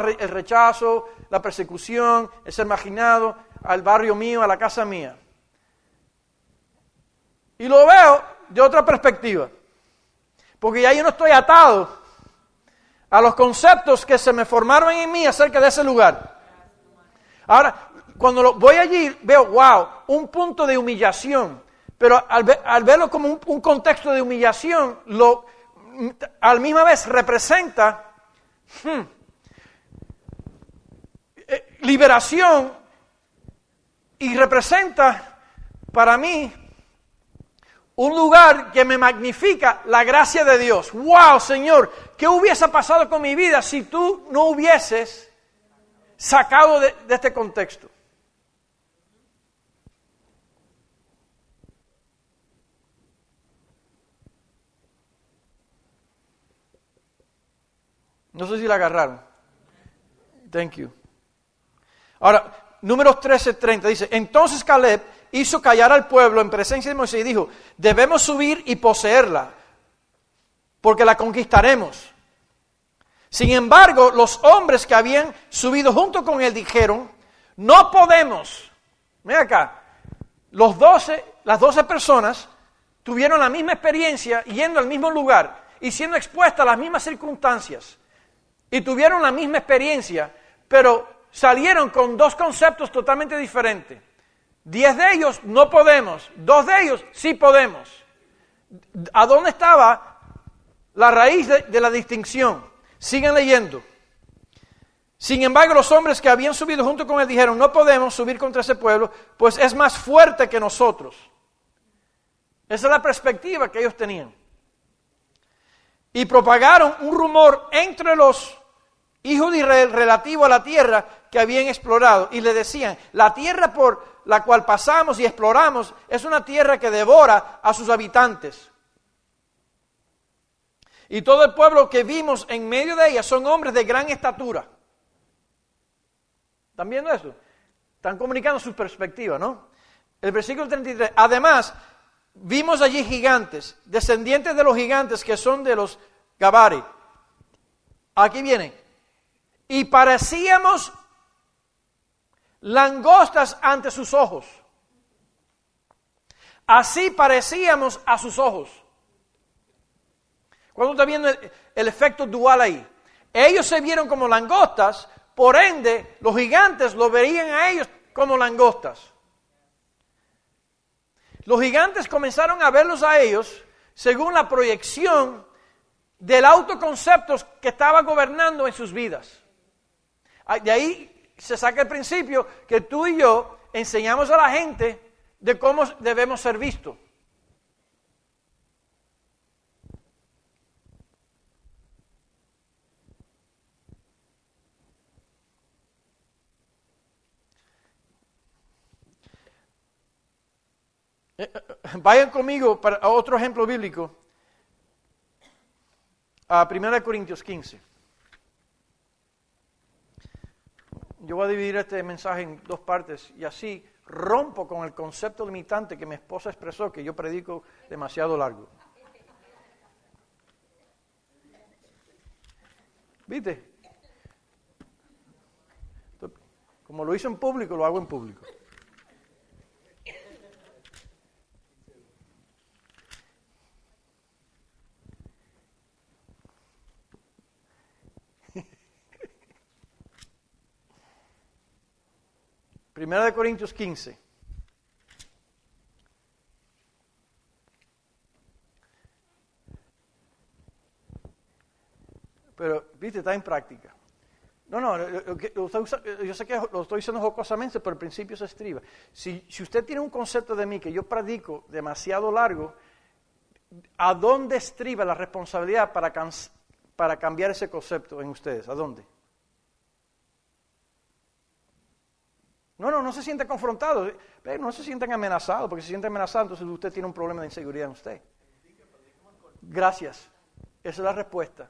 el rechazo, la persecución, el ser marginado, al barrio mío, a la casa mía. Y lo veo de otra perspectiva, porque ya yo no estoy atado a los conceptos que se me formaron en mí acerca de ese lugar. Ahora, cuando voy allí, veo, wow, un punto de humillación, pero al verlo como un contexto de humillación, a la misma vez representa liberación y representa para mí un lugar que me magnifica la gracia de Dios. ¡Wow, Señor! ¿Qué hubiese pasado con mi vida si tú no hubieses sacado de este contexto? No sé si la agarraron. Thank you. Ahora, Números 13:30 dice, entonces Caleb hizo callar al pueblo en presencia de Moisés y dijo, debemos subir y poseerla, porque la conquistaremos. Sin embargo, los hombres que habían subido junto con él dijeron, no podemos. Mira acá, las 12 personas tuvieron la misma experiencia yendo al mismo lugar y siendo expuestas a las mismas circunstancias. Y tuvieron la misma experiencia, pero salieron con 2 conceptos totalmente diferentes. 10 de ellos no podemos, 2 de ellos sí podemos. ¿A dónde estaba la raíz de la distinción? Sigan leyendo. Sin embargo, los hombres que habían subido junto con él dijeron, no podemos subir contra ese pueblo, pues es más fuerte que nosotros. Esa es la perspectiva que ellos tenían. Y propagaron un rumor entre los hijos de Israel relativo a la tierra que habían explorado. Y le decían, la tierra por la cual pasamos y exploramos es una tierra que devora a sus habitantes. Y todo el pueblo que vimos en medio de ella son hombres de gran estatura. ¿Están viendo eso? Están comunicando su perspectiva, ¿no? El versículo 33. Además, vimos allí gigantes, descendientes de los gigantes que son de los Gabari. Aquí vienen. Y parecíamos langostas ante sus ojos. Así parecíamos a sus ojos. ¿Cuándo está viendo el efecto dual ahí? Ellos se vieron como langostas, por ende, los gigantes lo verían a ellos como langostas. Los gigantes comenzaron a verlos a ellos según la proyección del autoconcepto que estaba gobernando en sus vidas. De ahí se saca el principio que tú y yo enseñamos a la gente de cómo debemos ser vistos. Vayan conmigo para otro ejemplo bíblico, a 1 Corintios 15. Yo voy a dividir este mensaje en dos partes y así rompo con el concepto limitante que mi esposa expresó, que yo predico demasiado largo. ¿Viste? Como lo hice en público, lo hago en público. Primera de Corintios 15. Pero, viste, está en práctica. No, yo sé que lo estoy diciendo jocosamente, pero el principio se estriba. Si usted tiene un concepto de mí que yo predico demasiado largo, ¿a dónde estriba la responsabilidad para cambiar ese concepto en ustedes? ¿A dónde? No se siente confrontado, no se sientan amenazados, porque si se sienten amenazados, entonces usted tiene un problema de inseguridad en usted. Gracias, esa es la respuesta.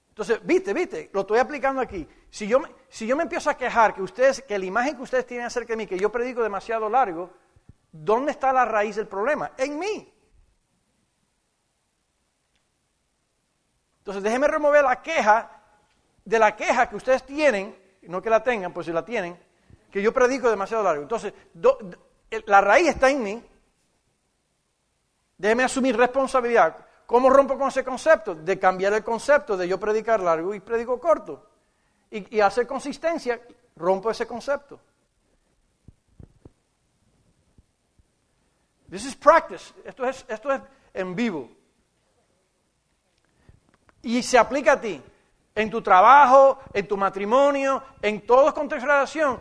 Entonces, viste, lo estoy aplicando aquí. Si yo me empiezo a quejar que la imagen que ustedes tienen acerca de mí, que yo predico demasiado largo, ¿dónde está la raíz del problema? En mí. Entonces, déjenme remover la queja que ustedes tienen, no que la tengan, pues si la tienen, que yo predico demasiado largo. Entonces, la raíz está en mí. Déjeme asumir responsabilidad. ¿Cómo rompo con ese concepto? De cambiar el concepto de yo predicar largo y predico corto. Y hacer consistencia, rompo ese concepto. This is practice. Esto es en vivo. Y se aplica a ti. En tu trabajo, en tu matrimonio, en todos los contextos de relación,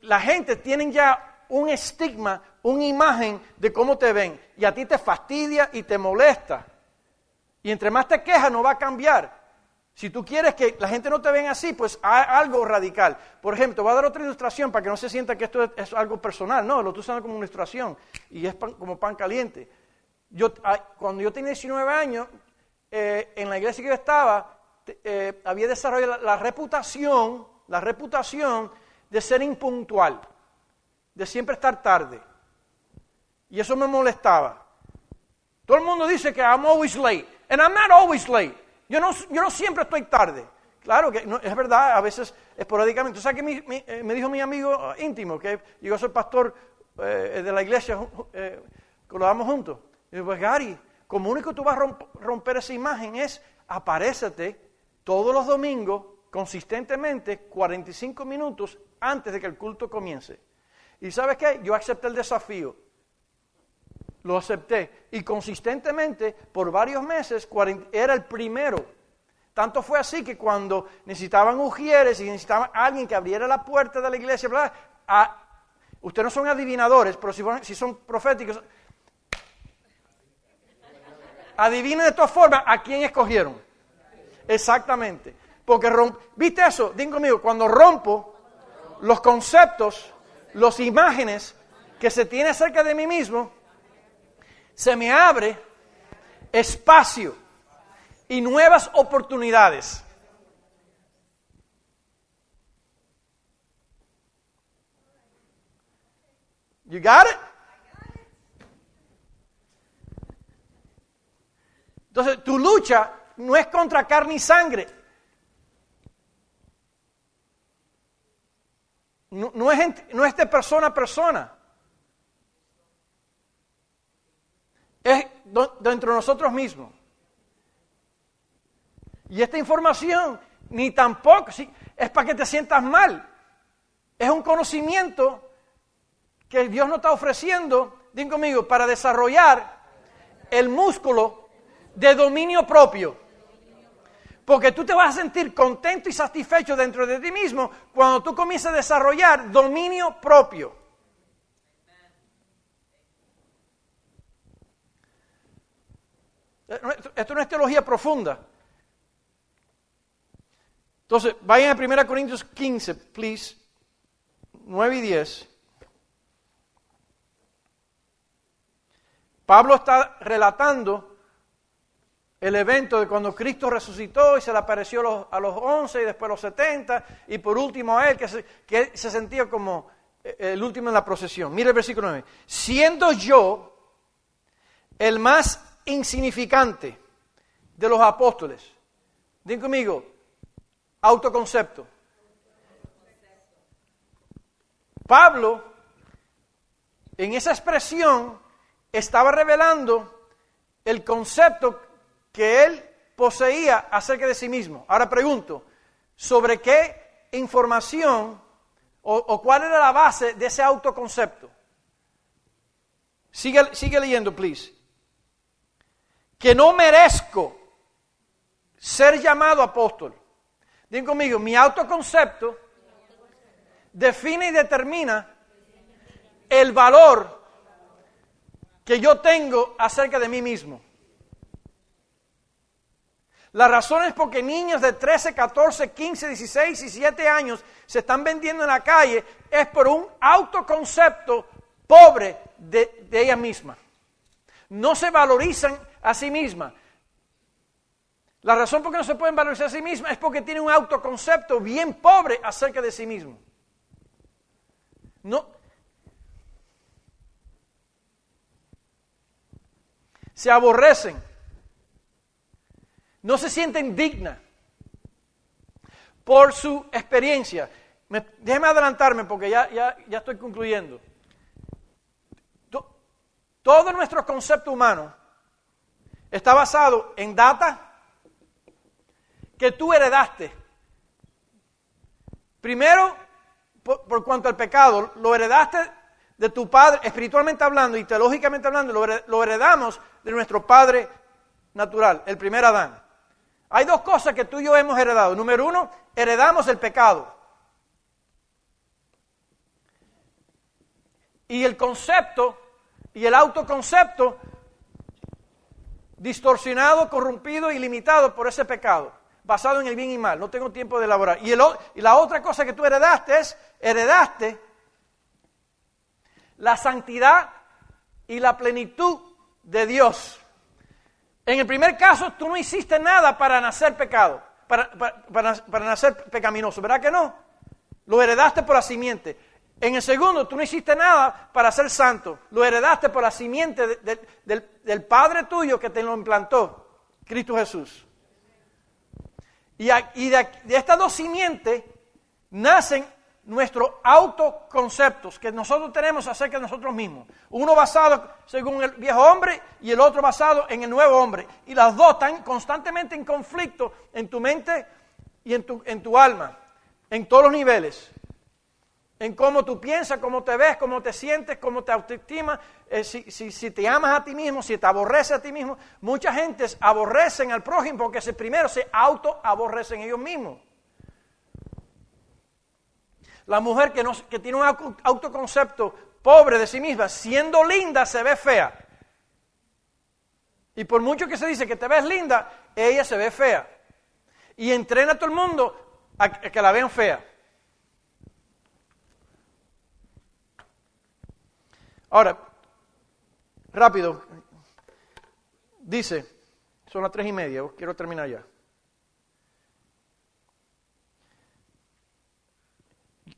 la gente tiene ya un estigma, una imagen de cómo te ven. Y a ti te fastidia y te molesta. Y entre más te quejas, no va a cambiar. Si tú quieres que la gente no te vea así, pues haz algo radical. Por ejemplo, te voy a dar otra ilustración para que no se sienta que esto es algo personal. No, lo estoy usando como una ilustración. Y es como pan caliente. Cuando yo tenía 19 años, en la iglesia que yo estaba, había desarrollado la reputación de ser impuntual, de siempre estar tarde. Y eso me molestaba. Todo el mundo dice que I'm always late, and I'm not always late. Yo no siempre estoy tarde. Claro que no, es verdad, a veces esporádicamente. ¿Sabes qué me dijo mi amigo íntimo? Que yo soy pastor de la iglesia, que lo damos juntos. Y yo, pues Gary, como único que tú vas a romper esa imagen es aparécete todos los domingos, consistentemente, 45 minutos antes de que el culto comience. ¿Y sabes qué? Yo acepté el desafío. Lo acepté. Y consistentemente, por varios meses, era el primero. Tanto fue así que cuando necesitaban ujieres y necesitaban alguien que abriera la puerta de la iglesia, ustedes no son adivinadores, pero si son proféticos, Adivinen de todas formas a quién escogieron. Exactamente. Porque, ¿viste eso? Digan conmigo, cuando rompo los conceptos, las imágenes que se tiene acerca de mí mismo, se me abre espacio y nuevas oportunidades. You got it? Entonces, tu lucha no es contra carne y sangre. No es de persona a persona. Es dentro de nosotros mismos. Y esta información ni tampoco es para que te sientas mal. Es un conocimiento que Dios nos está ofreciendo, digan conmigo, para desarrollar el músculo de dominio propio. Porque tú te vas a sentir contento y satisfecho dentro de ti mismo cuando tú comienzas a desarrollar dominio propio. Esto no es teología profunda. Entonces, vayan a 1 Corintios 15, please, 9 y 10. Pablo está relatando el evento de cuando Cristo resucitó y se le apareció a los 11 y después a los 70 y por último a él que se sentía como el último en la procesión. Mire el versículo 9. Siendo yo el más insignificante de los apóstoles. Digan conmigo, autoconcepto. Pablo, en esa expresión, estaba revelando el concepto que él poseía acerca de sí mismo. Ahora pregunto, ¿sobre qué información o cuál era la base de ese autoconcepto? Sigue leyendo, please. Que no merezco ser llamado apóstol. Digan conmigo, mi autoconcepto define y determina el valor que yo tengo acerca de mí mismo. La razón es porque niños de 13, 14, 15, 16, 17 años se están vendiendo en la calle es por un autoconcepto pobre de ella misma. No se valorizan a sí mismas. La razón por qué no se pueden valorizar a sí mismas es porque tienen un autoconcepto bien pobre acerca de sí mismo. No. Se aborrecen. No se sienten dignas por su experiencia. Déjeme adelantarme porque ya estoy concluyendo. Todo nuestro concepto humano está basado en data que tú heredaste. Primero, por cuanto al pecado, lo heredaste de tu padre, espiritualmente hablando y teológicamente hablando, lo heredamos de nuestro padre natural, el primer Adán. Hay dos cosas que tú y yo hemos heredado. Número uno, heredamos el pecado. Y el concepto y el autoconcepto distorsionado, corrompido y limitado por ese pecado, basado en el bien y mal. No tengo tiempo de elaborar. Y la otra cosa que tú heredaste la santidad y la plenitud de Dios. En el primer caso, tú no hiciste nada para nacer pecado, para nacer pecaminoso, ¿verdad que no? Lo heredaste por la simiente. En el segundo, tú no hiciste nada para ser santo, lo heredaste por la simiente del Padre tuyo que te lo implantó, Cristo Jesús. Y de estas dos simientes nacen nuestros autoconceptos que nosotros tenemos acerca de nosotros mismos. Uno basado según el viejo hombre y el otro basado en el nuevo hombre. Y las dos están constantemente en conflicto en tu mente y en tu alma, en todos los niveles. En cómo tú piensas, cómo te ves, cómo te sientes, cómo te autoestimas, si te amas a ti mismo, si te aborreces a ti mismo. Mucha gente aborrecen al prójimo porque primero se autoaborrecen ellos mismos. La mujer que tiene un autoconcepto pobre de sí misma, siendo linda, se ve fea. Y por mucho que se dice que te ves linda, ella se ve fea. Y entrena a todo el mundo a que la vean fea. Ahora, rápido, dice, son las 3:30, quiero terminar ya.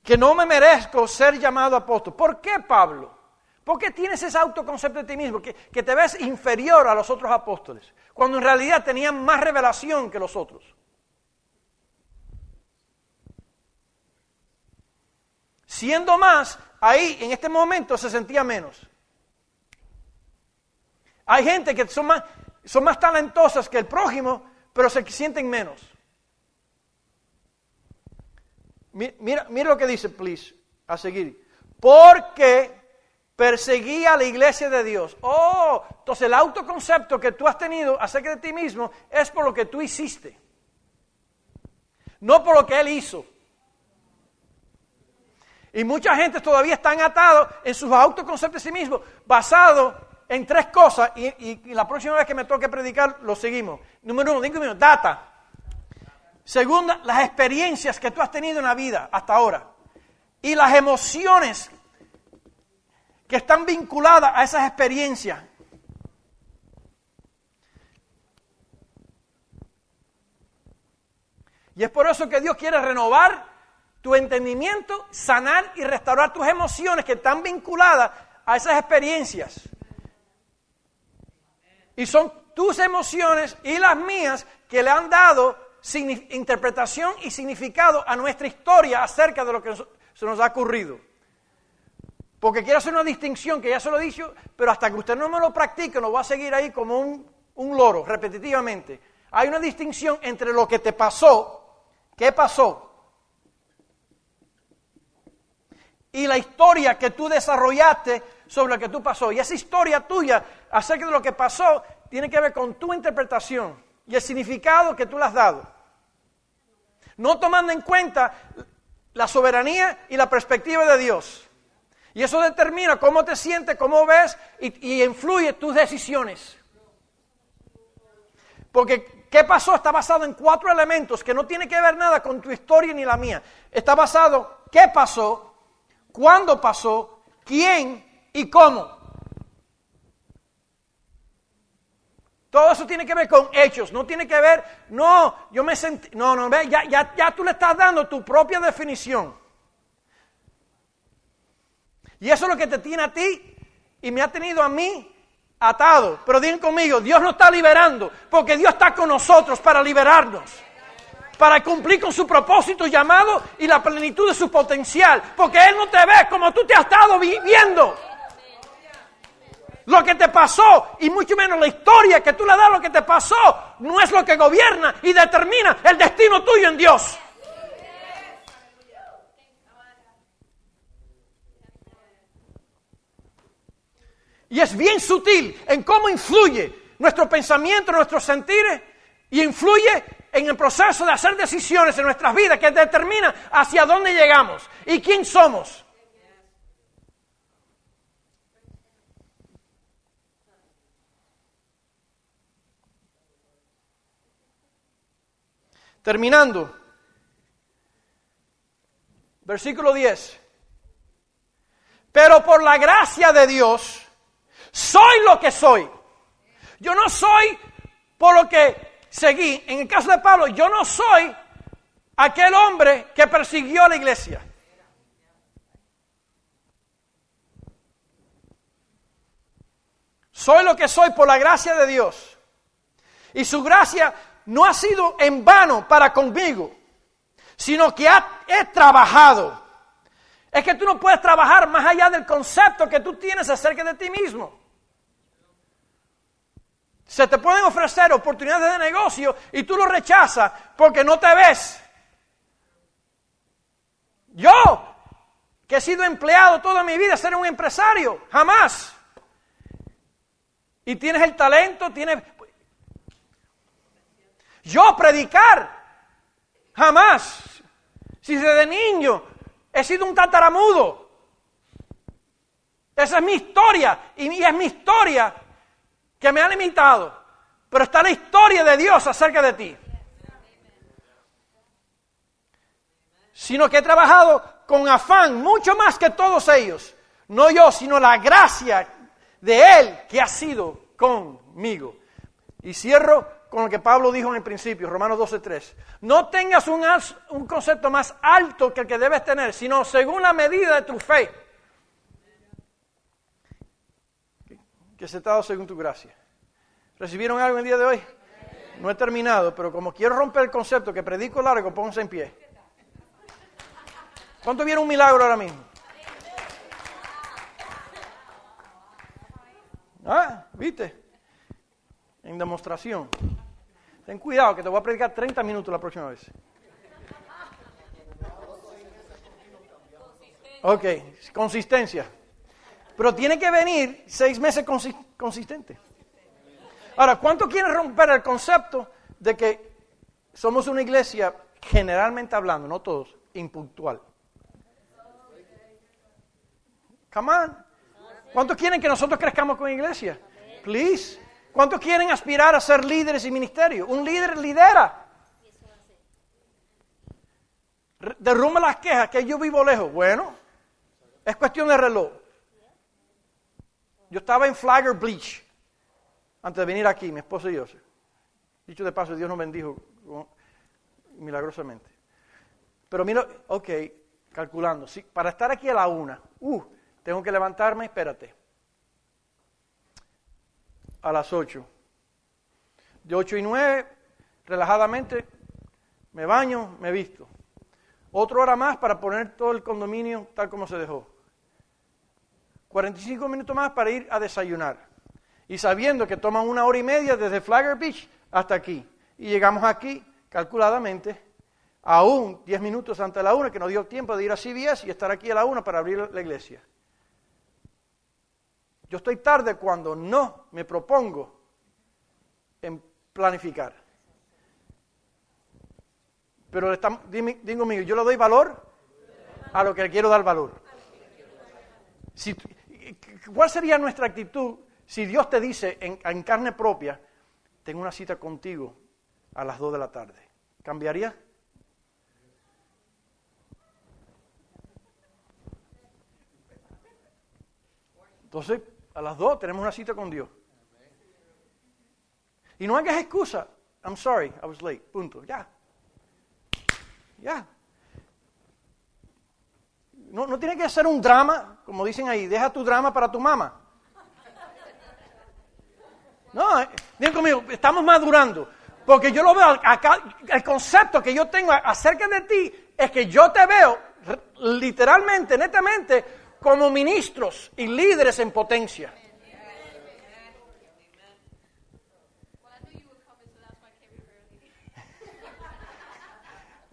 Que no me merezco ser llamado apóstol. ¿Por qué, Pablo? ¿Por qué tienes ese autoconcepto de ti mismo? Que te ves inferior a los otros apóstoles, cuando en realidad tenían más revelación que los otros. Siendo más, ahí en este momento se sentía menos. Hay gente que son más talentosas que el prójimo, pero se sienten menos. Mira lo que dice, please, a seguir. Porque perseguía a la iglesia de Dios. Oh, entonces el autoconcepto que tú has tenido acerca de ti mismo es por lo que tú hiciste, no por lo que Él hizo. Y mucha gente todavía están atados en sus autoconceptos de sí mismos, basados en 3 cosas, y la próxima vez que me toque predicar, lo seguimos. Número 1, 5 minutos, data. Segunda, las experiencias que tú has tenido en la vida hasta ahora. Y las emociones que están vinculadas a esas experiencias. Y es por eso que Dios quiere renovar tu entendimiento, sanar y restaurar tus emociones que están vinculadas a esas experiencias. Y son tus emociones y las mías que le han dado interpretación y significado a nuestra historia acerca de lo que se nos ha ocurrido. Porque quiero hacer una distinción, que ya se lo he dicho, pero hasta que usted no me lo practique, no va a seguir ahí como un loro, repetitivamente. Hay una distinción entre lo que te pasó, qué pasó, y la historia que tú desarrollaste sobre lo que tú pasó. Y esa historia tuya acerca de lo que pasó tiene que ver con tu interpretación y el significado que tú le has dado. No tomando en cuenta la soberanía y la perspectiva de Dios. Y eso determina cómo te sientes, cómo ves y influye tus decisiones. Porque ¿qué pasó? Está basado en 4 elementos que no tienen que ver nada con tu historia ni la mía. Está basado qué pasó, cuándo pasó, quién y cómo. Todo eso tiene que ver con hechos, no tiene que ver, yo me sentí, ya tú le estás dando tu propia definición. Y eso es lo que te tiene a ti y me ha tenido a mí atado. Pero digan conmigo, Dios nos está liberando, porque Dios está con nosotros para liberarnos, para cumplir con su propósito, llamado y la plenitud de su potencial, porque Él no te ve como tú te has estado viviendo. Lo que te pasó, y mucho menos la historia que tú le das a lo que te pasó, no es lo que gobierna y determina el destino tuyo en Dios. Y es bien sutil en cómo influye nuestro pensamiento, nuestros sentires, y influye en el proceso de hacer decisiones en nuestras vidas que determina hacia dónde llegamos y quién somos. Terminando, versículo 10. Pero por la gracia de Dios, soy lo que soy. Yo no soy por lo que seguí. En el caso de Pablo, yo no soy aquel hombre que persiguió a la iglesia. Soy lo que soy por la gracia de Dios. Y su gracia no ha sido en vano para conmigo, sino que he trabajado. Es que tú no puedes trabajar más allá del concepto que tú tienes acerca de ti mismo. Se te pueden ofrecer oportunidades de negocio y tú lo rechazas porque no te ves. Yo, que he sido empleado toda mi vida, ser un empresario, jamás. Y tienes el talento, Yo predicar, jamás. Si desde niño he sido un tataramudo. Esa es mi historia y es mi historia que me ha limitado. pero está la historia de Dios acerca de ti. Sino que he trabajado con afán, mucho más que todos ellos. No yo, sino la gracia de Él que ha sido conmigo. Y cierro con lo que Pablo dijo en el principio, Romanos 12:3. No tengas un concepto más alto que el que debes tener, sino según la medida de tu fe, que se te ha dado según tu gracia. ¿Recibieron algo el día de hoy? No he terminado, pero como quiero romper el concepto que predico largo, pónganse en pie. ¿Cuánto vieron un milagro ahora mismo? ¿Viste? En demostración. Ten cuidado que te voy a predicar 30 minutos la próxima vez. Ok, consistencia. Pero tiene que venir 6 meses consistente. Ahora, ¿cuánto quieren romper el concepto de que somos una iglesia, generalmente hablando, no todos, impuntual? Come on. ¿Cuántos quieren que nosotros crezcamos con iglesia? Please. ¿Cuántos quieren aspirar a ser líderes y ministerios? Un líder lidera. Derrumba las quejas, que yo vivo lejos. Bueno, es cuestión de reloj. Yo estaba en Flagler Beach antes de venir aquí, mi esposo y yo. Dicho de paso, Dios nos bendijo milagrosamente. Pero mira, ok, calculando, sí, para estar aquí a la 1, tengo que levantarme, espérate, a las 8. De 8:09, relajadamente, me baño, me visto. Otra hora más para poner todo el condominio tal como se dejó. 45 minutos más para ir a desayunar. Y sabiendo que toman 1 hora y media desde Flagler Beach hasta aquí. Y llegamos aquí, calculadamente, aún 10 minutos antes de la 1, que nos dio tiempo de ir a CVS y estar aquí a la 1 para abrir la iglesia. Yo estoy tarde cuando no me propongo en planificar. Pero digo mío, yo le doy valor a lo que le quiero dar valor. ¿Cuál sería nuestra actitud si Dios te dice en carne propia, tengo una cita contigo a las 2 de la tarde? ¿Cambiaría? Entonces, a las 2 tenemos una cita con Dios. Y no hagas excusa. I'm sorry, I was late. Punto. Ya. No tiene que ser un drama, como dicen ahí, deja tu drama para tu mamá. No, digan conmigo, estamos madurando. Porque yo lo veo acá, el concepto que yo tengo acerca de ti es que yo te veo literalmente, netamente, como ministros y líderes en potencia.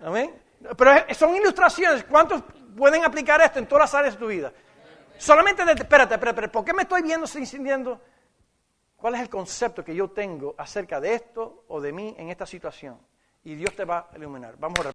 Amén. Pero son ilustraciones. ¿Cuántos pueden aplicar esto en todas las áreas de tu vida? Solamente, espérate, ¿por qué me estoy viendo sintiendo? ¿Cuál es el concepto que yo tengo acerca de esto o de mí en esta situación? Y Dios te va a iluminar. Vamos a orar.